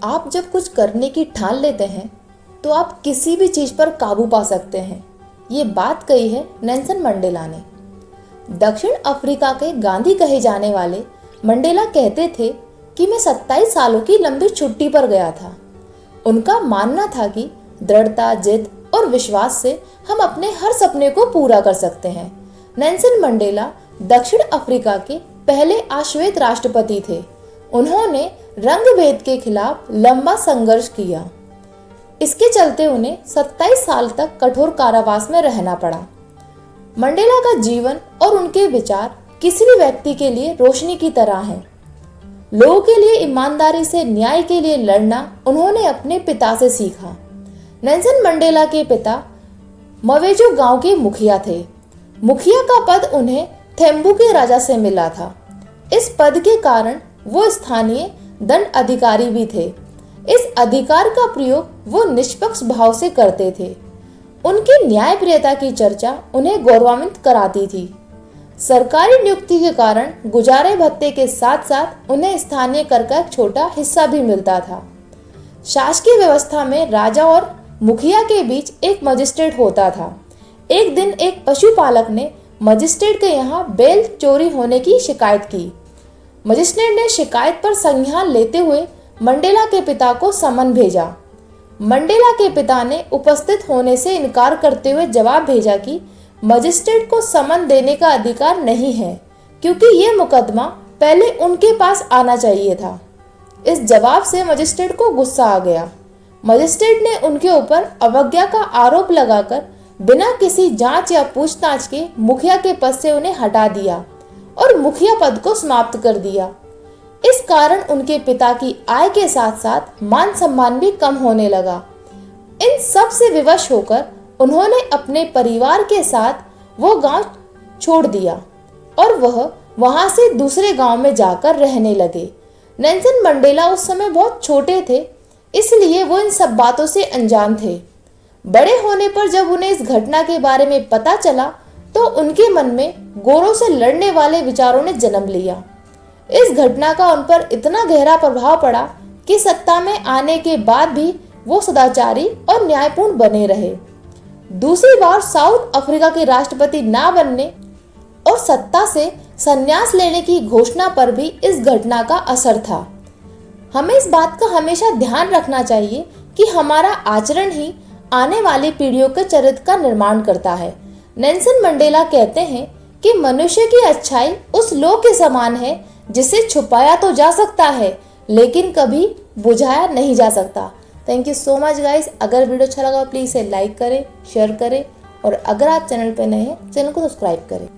आप जब कुछ करने की ठान लेते हैं तो आप किसी भी चीज़ पर काबू पा सकते हैं। ये बात कही है नेल्सन मंडेला ने। दक्षिण अफ्रीका के गांधी कहे जाने वाले मंडेला कहते थे कि मैं 27 सालों की लंबी छुट्टी पर गया था। उनका मानना था कि दृढ़ता, जिद और विश्वास से हम अपने हर सपने को पूरा कर सकते हैं। नेल्सन मंडेला दक्षिण अफ्रीका के पहले अश्वेत राष्ट्रपति थे। उन्होंने रंग भेद के खिलाफ लंबा संघर्ष किया। इसके चलते उन्हें 27 साल तक कठोर कारावास में रहना पड़ा। मंडेला का जीवन और उनके विचार किसी भी व्यक्ति के लिए रोशनी की तरह हैं। लोगों के लिए ईमानदारी से न्याय के लिए लड़ना उन्होंने अपने पिता से सीखा। नेल्सन मंडेला के पिता मवेजो गांव के मुखिया थे। मुखिया का पद उन्हें थेम्बू के राजा से मिला था। इस पद के कारण वो स्थानीय दंड अधिकारी भी थे। इस अधिकार का प्रयोग वो निष्पक्ष भाव से करते थे। उनकी न्यायप्रियता की चर्चा उन्हें गौरवान्वित कराती थी। सरकारी नियुक्ति के कारण गुजारे भत्ते के साथ साथ उन्हें स्थानीय कर का एक छोटा हिस्सा भी मिलता था। शासकीय व्यवस्था में राजा और मुखिया के बीच एक मजिस्ट्रेट होता था। एक दिन एक पशुपालक ने मजिस्ट्रेट के यहाँ बैल चोरी होने की शिकायत की। मजिस्ट्रेट ने शिकायत पर संज्ञान लेते हुए मंडेला के पिता को समन भेजा। मंडेला के पिता ने उपस्थित होने से इनकार करते हुए जवाब भेजा कि मजिस्ट्रेट को समन देने का अधिकार नहीं है, क्योंकि ये मुकदमा पहले उनके पास आना चाहिए था। इस जवाब से मजिस्ट्रेट को गुस्सा आ गया। मजिस्ट्रेट ने उनके ऊपर अवज्ञा का आरोप लगाकर बिना किसी जांच या पूछताछ के मुखिया के पद से उन्हें हटा दिया और मुखिया पद को समाप्त कर दिया। इस कारण उनके पिता की आय के साथ साथ मान सम्मान भी कम होने लगा। इन सब से विवश होकर उन्होंने अपने परिवार के साथ वो गांव छोड़ दिया और वह वहां से दूसरे गांव में जाकर रहने लगे। नेल्सन मंडेला उस समय बहुत छोटे थे, इसलिए वो इन सब बातों से अनजान थे। बड़े होने पर जब उन्हें इस घटना के बारे में पता चला तो उनके मन में गोरों से लड़ने वाले विचारों ने जन्म लिया। इस घटना का उन पर इतना गहरा प्रभाव पड़ा कि सत्ता में आने के बाद भी वो सदाचारी और न्यायपूर्ण बने रहे। दूसरी बार साउथ अफ्रीका के राष्ट्रपति ना बनने और सत्ता से संन्यास लेने की घोषणा पर भी इस घटना का असर था। हमें इस बात का हमेशा ध्यान रखना चाहिए कि हमारा आचरण ही आने वाली पीढ़ियों के चरित्र का निर्माण करता है। नेल्सन मंडेला कहते हैं कि मनुष्य की अच्छाई उस लौ के समान है जिसे छुपाया तो जा सकता है लेकिन कभी बुझाया नहीं जा सकता। Thank you so much guys. अगर वीडियो अच्छा लगा प्लीज़ इसे लाइक करें, शेयर करें और अगर आप चैनल पर नए हैं चैनल को सब्सक्राइब करें।